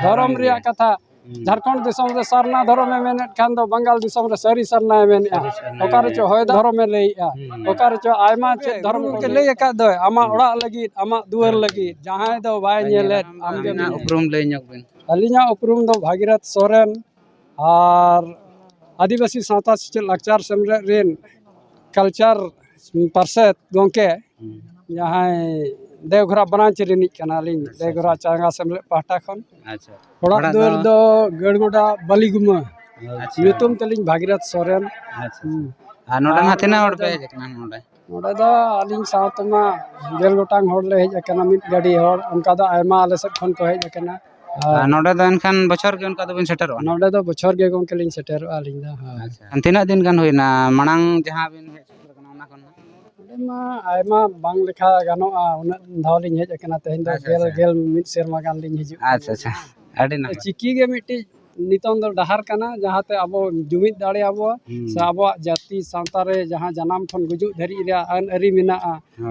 धर्म रिया कथा झारखंड दिसम रे सरना धर्म में मेने खान दो बंगाल दिसम रे सरी सरना मेने ओकार चो होय धर्म में लेया ओकार चो आयमा चे धर्म के ले का दो आमा ओड़ा लगी आमा दुआर लगी जहां दो बाय नेले आमगे उपरुम ले ᱧᱚᱜ ᱵᱤᱱ अलिना उपरुम दो भागीरथ सोरेन और आदिवासी सावता सेचेद लाकचार सेमलेद रेन कल्चर पार्षद गोंके जहां देवघरा ब्रांच रिनिक कना लिंग देवघरा चांगा सेमलेद पाहटा खन अच्छा ओड़ा दुआर दो गड़गोडा बलिगुमा ᱧᱩᱛᱩᱢ तलिंग भागीरथ सोरेन अच्छा आ नोडा ना थिना हड़ पे जकना नोडा नोडा दो अलिंग सावतमा गेल गोटांग हड़ ले हेज कना मिट गाड़ी हड़ उनका दो आयमा आले सेट खन को हेज कना नोडा दो एनखान बछर के उनका दो बिन सेटरो नोडा दो बछर के गोंके लिंग सेटरो आलिंग दा अच्छा तिना दिन गान होइना मणांग जहां बिन हेज कना ओना खन मा आयमा बांग लेखा गानोआ उना धाव लिंग हेज कना तेहन दो गेल गेल मिट सेरमा गान लिंग हिजु अच्छा अच्छा आडी ना चिकी गे मिट्टी नितों दो डहार कना जहाते अब जुमिद दाड़े आबो से आबो जाति सावता रे जहां जनाम खन गुजु धरी रे अन अरी मिना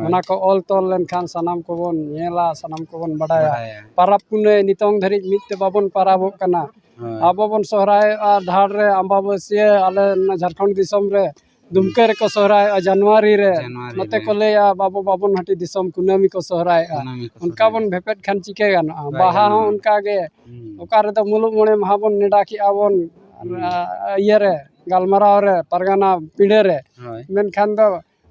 ओना को ऑल तोल लेन खान सनाम को बोन नेला सनाम को बोन बडाया पाराब पुने नितों धरी मिते बाबन पाराबो कना आबो बोन सोहराय धाड़ रे अंबाबसिया आले झारखंड दिसम रे दुमके रे को सोहराय जनवरी रे नते को ले बाबो बाबन हटी दिसम कुनामी को सोहराय उनका बोन भेपेट खान चिके गाना बाहा हो उनका गे ओकार रे मुलुक मोणे महाबन नेडा की आबन इया रे गालमाराव रे परगना पीढ़े रे मेन खान दो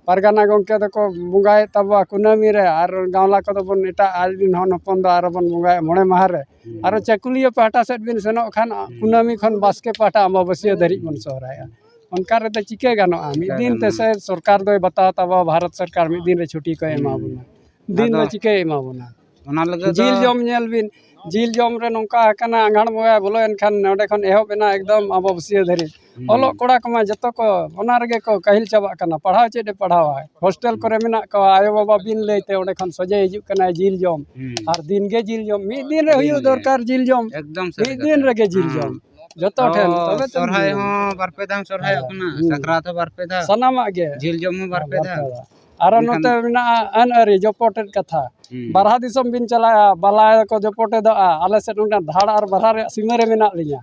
परगना गोंके दो को बुंगाय तबा कुनामी रे आर गावला को दो बन एटा आज दिन हन हपन दो आर बन बुंगाय मोणे माह रे आर चकुलिया पाटा सेट बिन सेनो खान कुनामी खन बास्के पाटा अमाबसिया धरी बन सोहराय उनका रे तो चिके गानो मिद दिन ते से सरकार दो बताव तबा भारत सरकार मिद दिन रे छुट्टी को एमा बुना दिन दो चिके एमा बुना ओना लगे जील जम नेल बिन जील जम रे नोंका कना आंगण बंगा बोलो एनखान नोडे खन एहो बेना एकदम अमाबसिया धरी ओलो कोड़ा कमा जतो को ओना रगे को कहिल चाबा कना पढ़ाव चेडे पढ़ावा हॉस्टल करे मेना को आयो बाबा बिन लेते ओडे खन सजे हिजु कना जील जम और दिन गे जील जम मिद दिन रे हुयु दरकार जील जम एकदम मिद दिन रगे जील जम जतो ठेन तबे सरहाय हो बारपे दाम सरहाय कना सकरात हो बारपे दा सनामा गे झील जम बारपे दा आरो नोते मेना अन अरी जपोटेट कथा बारहा दिसम बिन चलाया बालाय को जपोटे दो आले से उना धाड़ और बारहा रे सीमा रे मेना लिया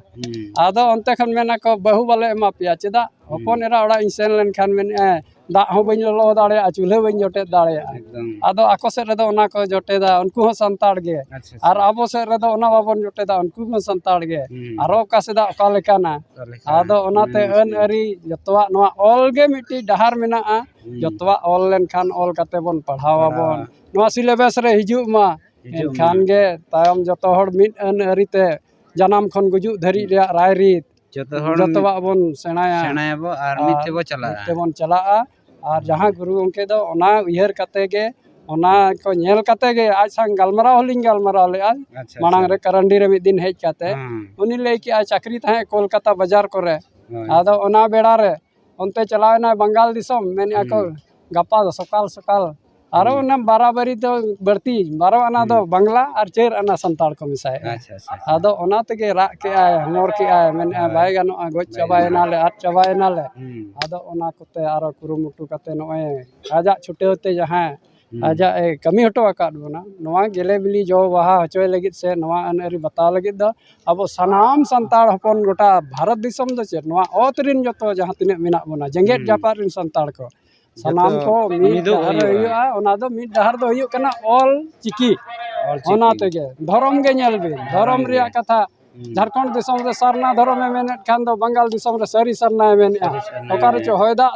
आदो अंते खन मेना को बहु बाले एमा पिया चेदा हपन एरा ओड़ा इन सेन लेन खान मेन दा हो बइन लो दाड़े चूल्हे बइन जोटे दाड़े आदो आको से रे दो ओना को जोटे दा उनको हो संताड़ गे और आबो से रे दो ओना बाबन जोटे दा उनको हो संताड़ गे आरो का से दा ओका लेकाना आदो ओनाते अन अरी जतवा नवा ऑल गे मिट्टी डहार मेना जतवा ऑल लेन खान ऑल कते बन पढ़ावा बन नवा सिलेबस रे हिजु मा एनखान गे तायम जतो हड़ मिट अन अरीते जनाम खन गुजु धरी रे राय रीत जतवा बन सेणाया बो आर मिते बो चला और जहां गुरु उनके दो ओना उयहर कते गे ओना को नेल कते गे आज संग गालमाराव होलिंग गालमाराव ले मांग रे करंडी रे मिद दिन हेज कते उनी ले कि आ चाकरी थाहे कोलकाता बाजार करे आदो ओना बेड़ा रे ओनते चलावना बंगाल दिसम मेनिया को गप्पा दो सकाल सकाल आरो ना बराबरी तो बढ़ती बारो आना दो बंगला और चेर आना संताड़ को मिसाय आदो ओना तगे रा के आय मोर के आय मेन बाय गानो गोज चबायना ले आट चबायना ले आदो ओना कोते आरो कुरुमुटु कते नोए आजा छुटेवते जहां आजा कमी हटो आकाद बोना नोआ गेले बिली जो बाहा हचोय लगित से नोआ अनअरी बताव लगित दो अब सनाम संताड़ हपन गोटा भारत दिसम दो चेर नोआ ओतरिन जतो जहां तिने मेना बोना जेंगेट जापार रिन संताड़ को सनाम को मिद हुआ ओना दो मिद डहार दो हुयु कना ऑल चिकी ओना तेगे धर्म गे नेल बिन धर्म रिया कथा झारखंड दिसम रे सरना धर्म में मेने खान दो बंगाल दिसम रे सरी सरना मेने ओकार चो होयदा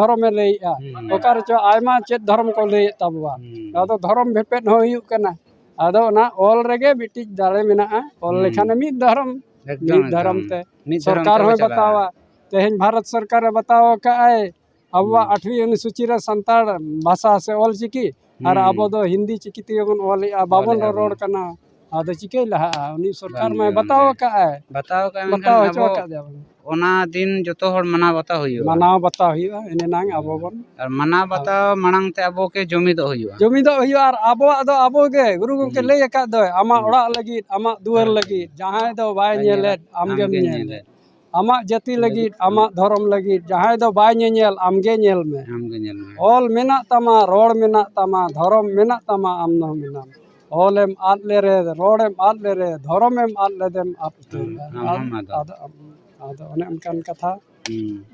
धर्म में लेया ओकार चो आयमा चेत धर्म को ले तबवा आदो धर्म भेपेट हो हुयु कना आदो ना ऑल रेगे बिटी दाड़े मेना ऑल लेखाने मिद धर्म ते सरकार हो बतावा तेहन भारत सरकार बतावा का आए अब 8वीं अनुसूची रे संताड़ भाषा से ऑल चिकी और अब दो हिंदी चिकी ते बन ऑल बाबन रोड कना आदो चिके लहा उनी सरकार में बताओ का ओना दिन जतो हर मना बता हुयो एने नांग अबो बन और मना बता मनांग ते अबो के जमीद हुयो और अबो दो अबो गे गुरु गंके ले का दो आमा ओड़ा लगी आमा दुआर लगी जहां दो बाय नेले आमगे नेले आमा जाति लगी आमा धर्म लगी जहां दो बाय नेल आमगे नेल में ऑल मेना तमा रोड मेना तमा धर्म मेना तमा आम न मेना ऑलेम आद लेरे रोडेम आद लेरे धर्मेम आद लेदेम आद आदो अने उनकान कथा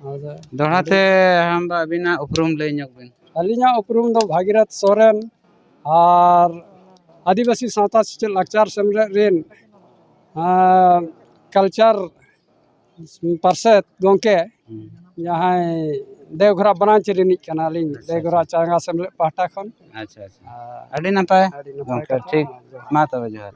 आदो दोहरा ते हम अबिना उपरुम लई ᱧᱚᱜ बिन अलिया उपरुम दो भागीरथ सोरेन और आदिवासी सावता सेचेद लाकचार सेमलेद रेन कल्चर पार्षद गोंके जहाँ देवघरा बनाच रिनिज कना लिंग देवघरा चांगा सेमलेद पाहटा खन अच्छा अच्छा अड़ी नपाय गोंके ठीक मा तबे जोहार